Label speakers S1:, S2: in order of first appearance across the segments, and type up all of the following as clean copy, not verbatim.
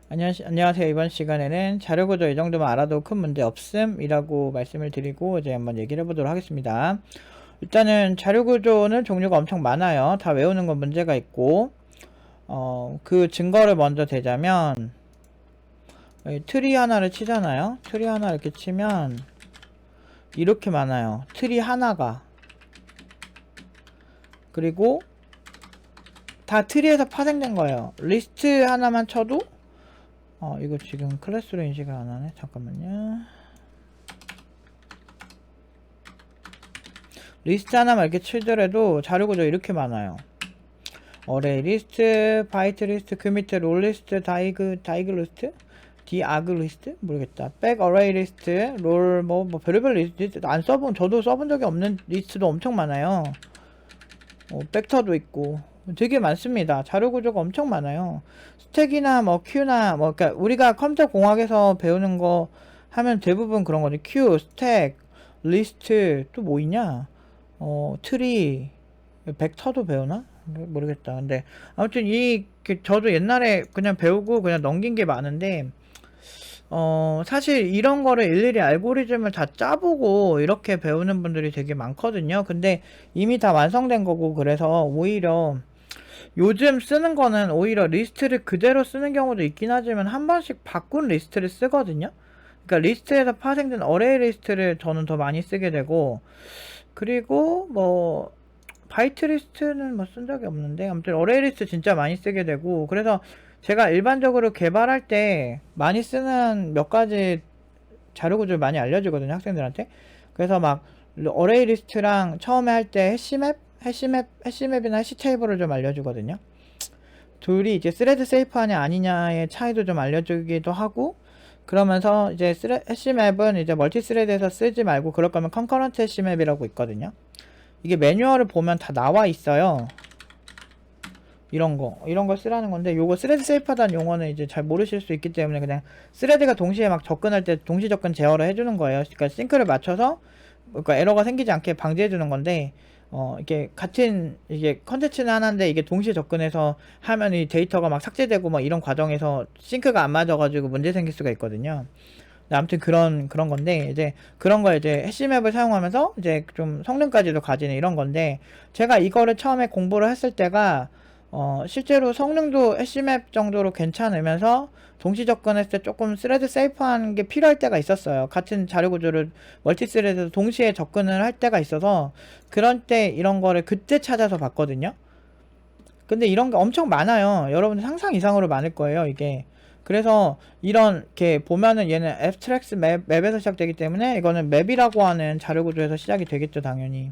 S1: 안녕하세요. 이번 시간에는 자료구조 이 정도만 알아도 큰 문제 없음 이라고 말씀을 드리고 이제 한번 얘기를 해보도록 하겠습니다. 일단은 자료구조는 종류가 엄청 많아요. 다 외우는 건 문제가 있고 그 증거를 먼저 대자면 트리 하나를 치잖아요. 트리 하나 이렇게 치면 이렇게 많아요. 트리 하나가. 그리고 다 트리에서 파생된 거예요. 리스트 하나만 쳐도 이거 지금 클래스로 인식을 안 하네. 잠깐만요. 리스트 하나만 이렇게 치더라도 자료구조 이렇게 많아요. 어레이 리스트, 바이트 리스트, 그 밑에 롤 리스트, 다이그 리스트, 디아그 리스트 모르겠다. 백 어레이 리스트, 롤 뭐 별의별 리스트 안 써본 저도 써본 적이 없는 리스트도 엄청 많아요. 벡터도 있고 되게 많습니다. 자료구조가 엄청 많아요. 스택이나 뭐 큐나 뭐 그러니까 우리가 컴퓨터 공학에서 배우는 거 하면 대부분 그런 거지. 큐, 스택, 리스트 또 뭐 있냐? 트리, 벡터도 배우나? 모르겠다. 근데 아무튼 저도 옛날에 그냥 배우고 그냥 넘긴 게 많은데 사실 이런 거를 일일이 알고리즘을 다 짜보고 이렇게 배우는 분들이 되게 많거든요. 근데 이미 다 완성된 거고 그래서 오히려 요즘 쓰는 거는 오히려 리스트를 그대로 쓰는 경우도 있긴 하지만 한 번씩 바꾼 리스트를 쓰거든요. 그러니까 리스트에서 파생된 어레이 리스트를 저는 더 많이 쓰게 되고, 그리고 뭐 바이트 리스트는 뭐 쓴 적이 없는데 아무튼 어레이 리스트 진짜 많이 쓰게 되고, 그래서 제가 일반적으로 개발할 때 많이 쓰는 몇 가지 자료구조를 많이 알려주거든요, 학생들한테. 그래서 막 어레이 리스트랑 처음에 할 때 해시맵이나 해시 테이블을 좀 알려주거든요. 둘이 이제 스레드 세이프하냐 아니냐의 차이도 좀 알려주기도 하고, 그러면서 이제 해시맵은 이제 멀티 스레드에서 쓰지 말고 그럴 거면 컨커런트 해시맵이라고 있거든요. 이게 매뉴얼을 보면 다 나와 있어요. 이런 거 쓰라는 건데, 요거 스레드 세이프하다는 용어는 이제 잘 모르실 수 있기 때문에 그냥 스레드가 동시에 막 접근할 때 동시 접근 제어를 해주는 거예요. 그러니까 싱크를 맞춰서 그러니까 에러가 생기지 않게 방지해주는 건데, 이게 같은 이게 컨텐츠는 하나인데 이게 동시에 접근해서 하면 이 데이터가 막 삭제되고 막 이런 과정에서 싱크가 안 맞아가지고 문제 생길 수가 있거든요. 아무튼 그런 건데, 이제 그런 거 이제 해시맵을 사용하면서 이제 좀 성능까지도 가지는 이런 건데, 제가 이거를 처음에 공부를 했을 때가 실제로 성능도 해시맵 정도로 괜찮으면서 동시 접근했을 때 조금 스레드 세이프한 게 필요할 때가 있었어요. 같은 자료 구조를 멀티 스레드에서 동시에 접근을 할 때가 있어서 그런 때 이런 거를 그때 찾아서 봤거든요. 근데 이런 게 엄청 많아요. 여러분 상상 이상으로 많을 거예요, 이게. 그래서 이렇게 보면은 얘는 abstract 맵에서 시작되기 때문에 이거는 맵이라고 하는 자료 구조에서 시작이 되겠죠, 당연히.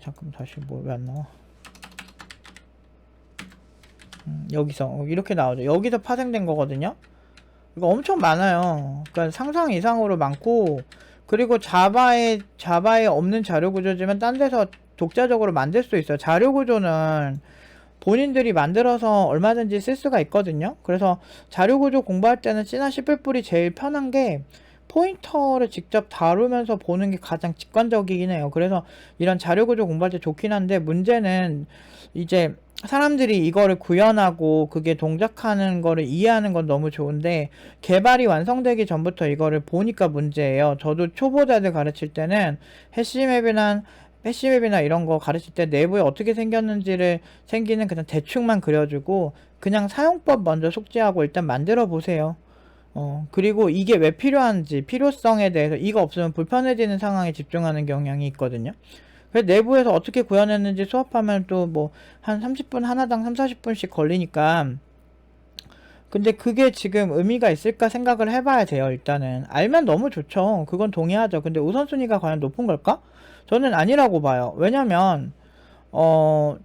S1: 잠깐 다시 뭐 왜 안 나와? 여기서 이렇게 나오죠. 여기서 파생된 거거든요. 이거 엄청 많아요. 그러니까 상상 이상으로 많고, 그리고 자바에 없는 자료 구조지만 딴 데서 독자적으로 만들 수 있어요. 자료 구조는 본인들이 만들어서 얼마든지 쓸 수가 있거든요. 그래서 자료구조 공부할 때는 C나 C++이 제일 편한 게 포인터를 직접 다루면서 보는 게 가장 직관적이긴 해요. 그래서 이런 자료구조 공부할 때 좋긴 한데, 문제는 이제 사람들이 이거를 구현하고 그게 동작하는 거를 이해하는 건 너무 좋은데 개발이 완성되기 전부터 이거를 보니까 문제예요. 저도 초보자들 가르칠 때는 해시맵이나 이런 거 가르칠 때 내부에 어떻게 생기는 그냥 대충만 그려주고 그냥 사용법 먼저 숙지하고 일단 만들어 보세요. 그리고 이게 왜 필요한지, 필요성에 대해서 이거 없으면 불편해지는 상황에 집중하는 경향이 있거든요. 그래서 내부에서 어떻게 구현했는지 수업하면 또 뭐 한 30분 하나당 3, 40분씩 걸리니까. 근데 그게 지금 의미가 있을까 생각을 해봐야 돼요. 일단은 알면 너무 좋죠. 그건 동의하죠. 근데 우선순위가 과연 높은 걸까? 저는 아니라고 봐요. 왜냐면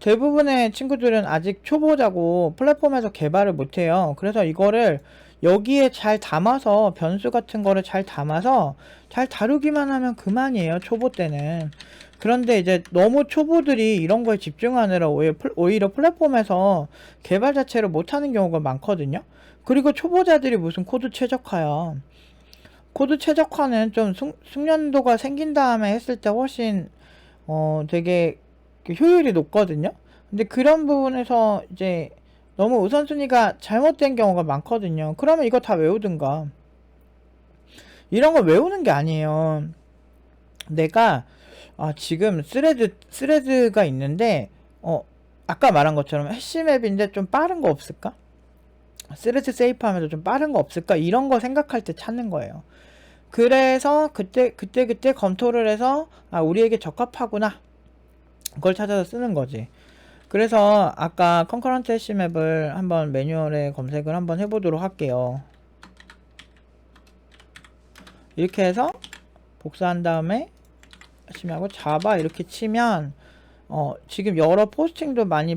S1: 대부분의 친구들은 아직 초보자고 플랫폼에서 개발을 못해요. 그래서 이거를 여기에 잘 담아서 변수 같은 거를 잘 담아서 잘 다루기만 하면 그만이에요. 초보 때는. 그런데 이제 너무 초보들이 이런 거에 집중하느라 오히려 플랫폼에서 개발 자체를 못하는 경우가 많거든요. 그리고 초보자들이 무슨 코드 최적화야. 코드 최적화는 좀 숙련도가 생긴 다음에 했을 때 훨씬 되게 효율이 높거든요. 근데 그런 부분에서 이제 너무 우선순위가 잘못된 경우가 많거든요. 그러면 이거 다 외우든가. 이런 걸 외우는 게 아니에요. 내가 지금 스레드가 있는데 아까 말한 것처럼 해시맵인데 좀 빠른 거 없을까? 스레드 세이프 하면서 좀 빠른 거 없을까? 이런 거 생각할 때 찾는 거예요. 그래서 그때 검토를 해서 우리에게 적합하구나, 그걸 찾아서 쓰는 거지. 그래서 아까 컨커런트 해시맵을 한번 매뉴얼에 검색을 한번 해보도록 할게요. 이렇게 해서 복사한 다음에 해시맵하고 자바 이렇게 치면 지금 여러 포스팅도 많이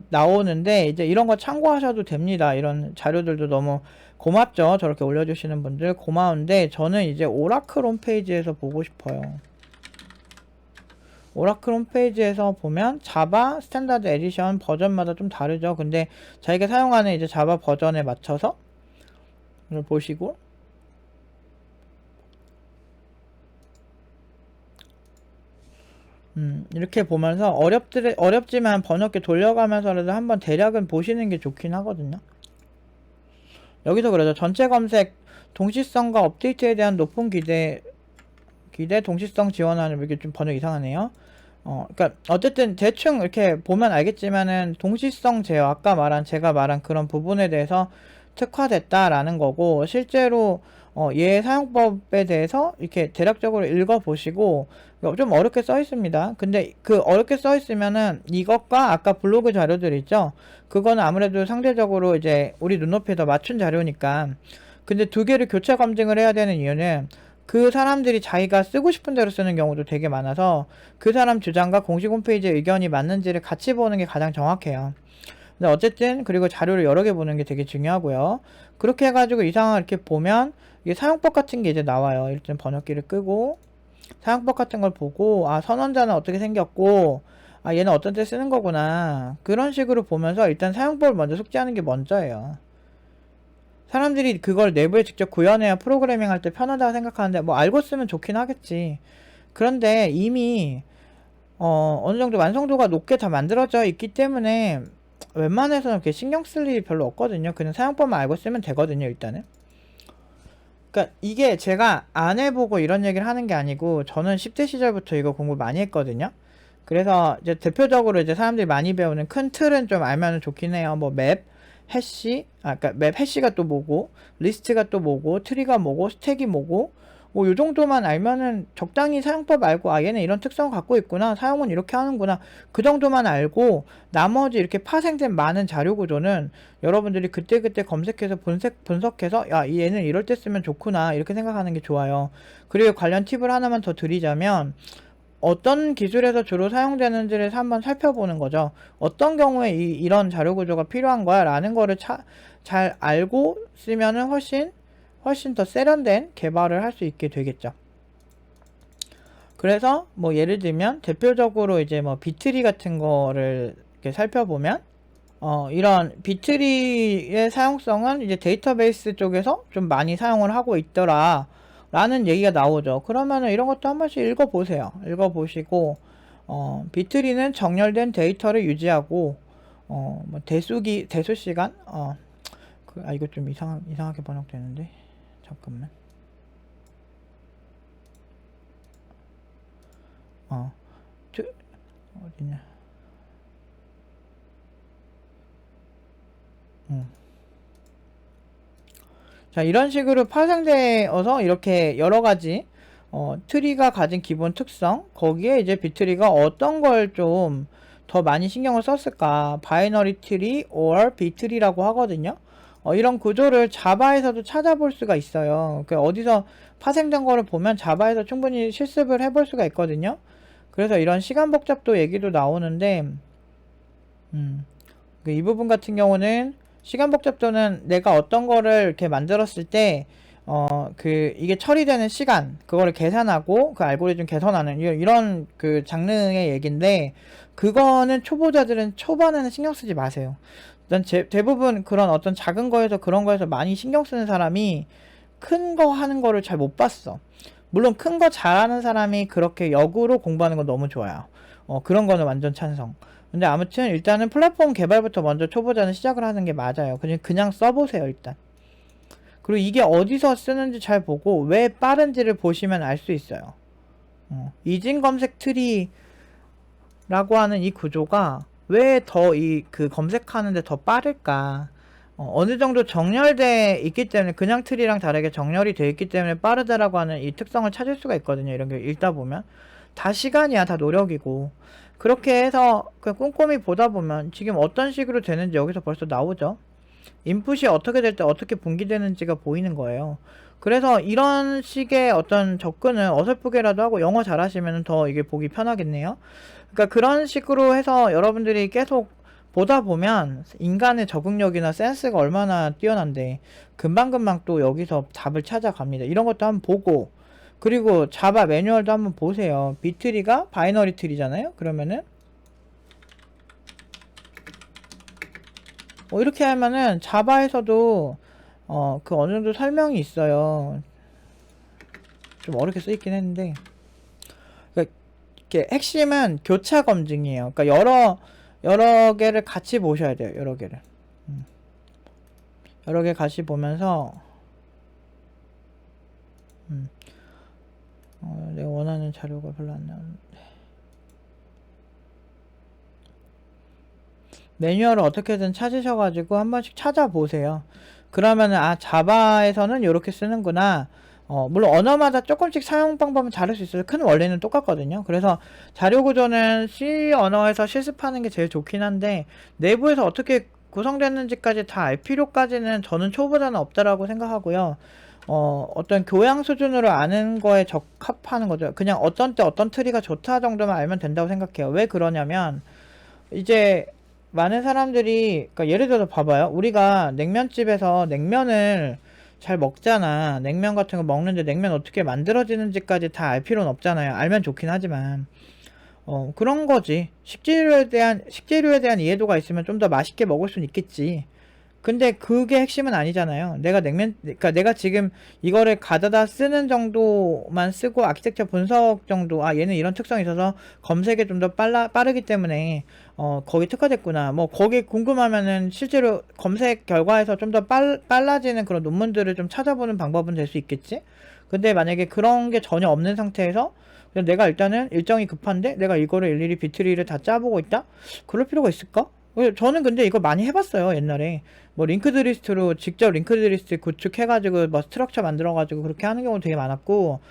S1: 나오는데 이제 이런 거 참고하셔도 됩니다. 이런 자료들도 너무 고맙죠. 저렇게 올려주시는 분들 고마운데 저는 이제 오라클 홈페이지에서 보고 싶어요. 오라클 홈페이지에서 보면 자바 스탠다드 에디션 버전마다 좀 다르죠. 근데 자기가 사용하는 이제 자바 버전에 맞춰서 이걸 보시고 이렇게 보면서 어렵지만 번역기 돌려가면서라도 한번 대략은 보시는 게 좋긴 하거든요. 여기서 그러죠. 전체 검색 동시성과 업데이트에 대한 높은 기대 동시성 지원하는, 이게 좀 번역 이상하네요. 그러니까 어쨌든 대충 이렇게 보면 알겠지만은 동시성 제어, 제가 말한 그런 부분에 대해서 특화됐다라는 거고, 실제로 얘 사용법에 대해서 이렇게 대략적으로 읽어보시고, 좀 어렵게 써 있습니다. 근데 그 어렵게 써 있으면은 이것과 아까 블로그 자료들 있죠? 그거는 아무래도 상대적으로 이제 우리 눈높이에 더 맞춘 자료니까. 근데 두 개를 교차 검증을 해야 되는 이유는 그 사람들이 자기가 쓰고 싶은 대로 쓰는 경우도 되게 많아서 그 사람 주장과 공식 홈페이지의 의견이 맞는지를 같이 보는 게 가장 정확해요. 근데 어쨌든 그리고 자료를 여러 개 보는 게 되게 중요하고요. 그렇게 해가지고 이 상황을 이렇게 보면 이게 사용법 같은 게 이제 나와요. 일단 번역기를 끄고 사용법 같은 걸 보고 선원자는 어떻게 생겼고 얘는 어떤 때 쓰는 거구나, 그런 식으로 보면서 일단 사용법을 먼저 숙지하는 게 먼저예요. 사람들이 그걸 내부에 직접 구현해야 프로그래밍 할 때 편하다고 생각하는데 뭐 알고 쓰면 좋긴 하겠지. 그런데 이미 어느 정도 완성도가 높게 다 만들어져 있기 때문에 웬만해서는 그렇게 신경 쓸 일이 별로 없거든요. 그냥 사용법만 알고 쓰면 되거든요, 일단은. 그러니까 이게 제가 안 해보고 이런 얘기를 하는 게 아니고 저는 10대 시절부터 이거 공부 많이 했거든요. 그래서 이제 대표적으로 이제 사람들이 많이 배우는 큰 틀은 좀 알면 좋긴 해요. 뭐 맵, 해시, 그러니까 맵 해시가 또 뭐고, 리스트가 또 뭐고, 트리가 뭐고, 스택이 뭐고, 뭐 요 정도만 알면은 적당히 사용법 알고 얘는 이런 특성을 갖고 있구나, 사용은 이렇게 하는구나, 그 정도만 알고 나머지 이렇게 파생된 많은 자료 구조는 여러분들이 그때그때 검색해서 분석해서 얘는 이럴 때 쓰면 좋구나, 이렇게 생각하는 게 좋아요. 그리고 관련 팁을 하나만 더 드리자면 어떤 기술에서 주로 사용되는지를 한번 살펴보는 거죠. 어떤 경우에 이런 자료 구조가 필요한 거야 라는 거를 잘 알고 쓰면은 훨씬 더 세련된 개발을 할 수 있게 되겠죠. 그래서 뭐 예를 들면 대표적으로 이제 뭐 비트리 같은 거를 이렇게 살펴보면 이런 비트리의 사용성은 이제 데이터베이스 쪽에서 좀 많이 사용을 하고 있더라 라는 얘기가 나오죠. 그러면은 이런 것도 한 번씩 읽어보세요. 읽어보시고 비트리는 정렬된 데이터를 유지하고 뭐 대수 시간 이거 좀 이상하게 번역되는데 잠깐만. 어디냐. 자, 이런 식으로 파생되어서 이렇게 여러가지 트리가 가진 기본 특성, 거기에 이제 비트리가 어떤 걸 좀 더 많이 신경을 썼을까, 바이너리 트리 or 비트리라고 하거든요. 이런 구조를 자바에서도 찾아볼 수가 있어요. 어디서 파생된 거를 보면 자바에서 충분히 실습을 해볼 수가 있거든요. 그래서 이런 시간 복잡도 얘기도 나오는데 이 부분 같은 경우는 시간 복잡도는 내가 어떤 거를 이렇게 만들었을 때 이게 처리되는 시간, 그거를 계산하고 그 알고리즘 개선하는 이런 그 장르의 얘기인데, 그거는 초보자들은 초반에는 신경 쓰지 마세요. 일단 대부분 그런 어떤 작은 거에서 그런 거에서 많이 신경 쓰는 사람이 큰 거 하는 거를 잘 못 봤어. 물론 큰 거 잘하는 사람이 그렇게 역으로 공부하는 건 너무 좋아요. 그런 거는 완전 찬성. 근데 아무튼 일단은 플랫폼 개발부터 먼저 초보자는 시작을 하는 게 맞아요. 그냥 써보세요 일단. 그리고 이게 어디서 쓰는지 잘 보고 왜 빠른지를 보시면 알 수 있어요. 이진 검색 트리라고 하는 이 구조가 왜 더 그 검색하는데 더 빠를까? 어느 정도 정렬돼 있기 때문에 그냥 트리랑 다르게 정렬이 돼 있기 때문에 빠르다라고 하는 이 특성을 찾을 수가 있거든요. 이런 게 읽다 보면 다 시간이야, 다 노력이고. 그렇게 해서 그 꼼꼼히 보다 보면 지금 어떤 식으로 되는지 여기서 벌써 나오죠. 인풋이 어떻게 될 때 어떻게 분기되는지가 보이는 거예요. 그래서 이런 식의 어떤 접근을 어설프게라도 하고 영어 잘하시면 더 이게 보기 편하겠네요. 그러니까 그런 식으로 해서 여러분들이 계속 보다 보면 인간의 적응력이나 센스가 얼마나 뛰어난데 금방금방 또 여기서 답을 찾아갑니다. 이런 것도 한번 보고, 그리고 자바 매뉴얼도 한번 보세요. 비트리가 바이너리 트리잖아요. 그러면은 이렇게 하면은 자바에서도 그 어느 정도 설명이 있어요. 좀 어렵게 쓰이긴 했는데, 그러니까 이렇게 핵심은 교차 검증이에요. 그러니까 여러 개를 같이 보셔야 돼요. 여러 개를 여러 개 같이 보면서 내가 원하는 자료가 별로 안 나오는데, 매뉴얼을 어떻게든 찾으셔가지고 한 번씩 찾아보세요. 그러면은 자바에서는 이렇게 쓰는구나. 물론 언어마다 조금씩 사용 방법은 다를 수 있어요. 큰 원리는 똑같거든요. 그래서 자료 구조는 C 언어에서 실습하는 게 제일 좋긴 한데, 내부에서 어떻게 구성됐는지까지 다 알 필요까지는 저는 초보자는 없다라고 생각하고요. 어떤 교양 수준으로 아는 거에 적합하는 거죠. 그냥 어떤 때 어떤 트리가 좋다 정도만 알면 된다고 생각해요. 왜 그러냐면, 이제 많은 사람들이, 그러니까 예를 들어서 봐봐요. 우리가 냉면집에서 냉면을 잘 먹잖아. 냉면 같은 거 먹는데 냉면 어떻게 만들어지는지까지 다 알 필요는 없잖아요. 알면 좋긴 하지만 그런 거지. 식재료에 대한 이해도가 있으면 좀 더 맛있게 먹을 수는 있겠지. 근데 그게 핵심은 아니잖아요. 그러니까 내가 지금 이거를 가져다 쓰는 정도만 쓰고 아키텍처 분석 정도, 얘는 이런 특성이 있어서 검색에 좀 더 빠르기 때문에 거기 특화됐구나. 뭐 거기 궁금하면은 실제로 검색 결과에서 좀 더 빨라지는 그런 논문들을 좀 찾아보는 방법은 될 수 있겠지. 근데 만약에 그런 게 전혀 없는 상태에서 그냥 내가 일단은 일정이 급한데 내가 이거를 일일이 비트리를 다 짜보고 있다? 그럴 필요가 있을까? 저는 근데 이거 많이 해봤어요. 옛날에 뭐 링크드 리스트로 직접 링크드 리스트 구축해가지고 뭐 스트럭처 만들어가지고 그렇게 하는 경우 되게 많았고,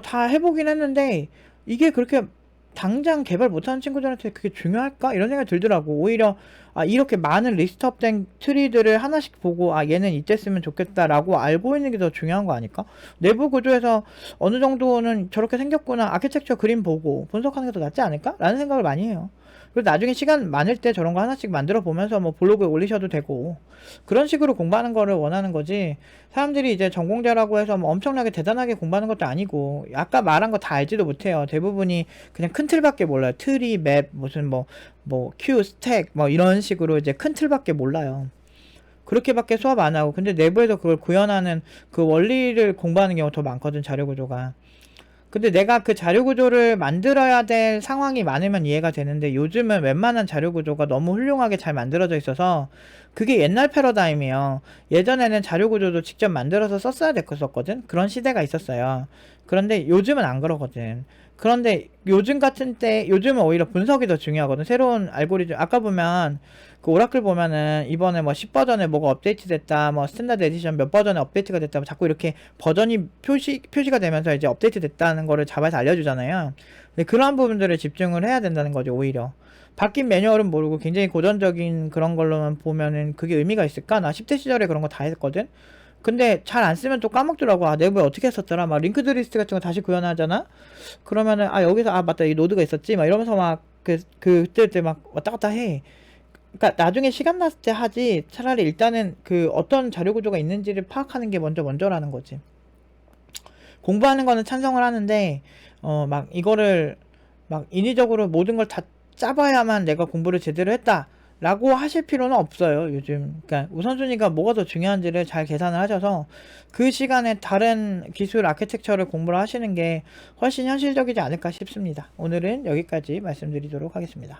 S1: 다 해보긴 했는데 이게 그렇게 당장 개발 못하는 친구들한테 그게 중요할까? 이런 생각이 들더라고. 오히려 이렇게 많은 리스트업된 트리들을 하나씩 보고 얘는 이때 쓰면 좋겠다라고 알고 있는 게 더 중요한 거 아닐까? 내부 구조에서 어느 정도는 저렇게 생겼구나, 아키텍처 그림 보고 분석하는 게 더 낫지 않을까? 라는 생각을 많이 해요. 그리고 나중에 시간 많을 때 저런 거 하나씩 만들어 보면서 뭐 블로그에 올리셔도 되고, 그런 식으로 공부하는 거를 원하는 거지. 사람들이 이제 전공자라고 해서 뭐 엄청나게 대단하게 공부하는 것도 아니고, 아까 말한 거 다 알지도 못해요. 대부분이 그냥 큰 틀밖에 몰라요. 트리, 맵, 무슨 큐, 스택 뭐 이런 식으로 이제 큰 틀밖에 몰라요. 그렇게밖에 수업 안 하고, 근데 내부에서 그걸 구현하는 그 원리를 공부하는 경우가 더 많거든, 자료 구조가. 근데 내가 그 자료 구조를 만들어야 될 상황이 많으면 이해가 되는데, 요즘은 웬만한 자료 구조가 너무 훌륭하게 잘 만들어져 있어서 그게 옛날 패러다임이에요. 예전에는 자료 구조도 직접 만들어서 썼어야 됐었거든. 그런 시대가 있었어요. 그런데 요즘은 안 그러거든. 그런데 요즘은 오히려 분석이 더 중요하거든. 새로운 알고리즘, 아까 보면 그 오라클 보면은 이번에 뭐 10버전에 뭐가 업데이트 됐다, 뭐 스탠다드 에디션 몇 버전에 업데이트가 됐다, 자꾸 이렇게 버전이 표시가 되면서 이제 업데이트 됐다는 거를 자바에서 알려주잖아요. 근데 그러한 부분들을 집중을 해야 된다는 거죠. 오히려 바뀐 매뉴얼은 모르고 굉장히 고전적인 그런 걸로만 보면은 그게 의미가 있을까? 나 10대 시절에 그런 거 다 했거든. 근데 잘 안 쓰면 또 까먹더라고. 내부에 어떻게 했었더라. 막 링크드 리스트 같은 거 다시 구현하잖아. 그러면은 여기서 맞다, 이 노드가 있었지, 막 이러면서 막 그때 막 왔다 갔다 해. 그러니까 나중에 시간 났을 때 하지, 차라리 일단은 그 어떤 자료 구조가 있는지를 파악하는 게 먼저라는 거지. 공부하는 거는 찬성을 하는데 막 이거를 막 인위적으로 모든 걸 다 짜봐야만 내가 공부를 제대로 했다 라고 하실 필요는 없어요. 요즘 그러니까 우선순위가 뭐가 더 중요한지를 잘 계산을 하셔서 그 시간에 다른 기술 아키텍처를 공부를 하시는 게 훨씬 현실적이지 않을까 싶습니다. 오늘은 여기까지 말씀드리도록 하겠습니다.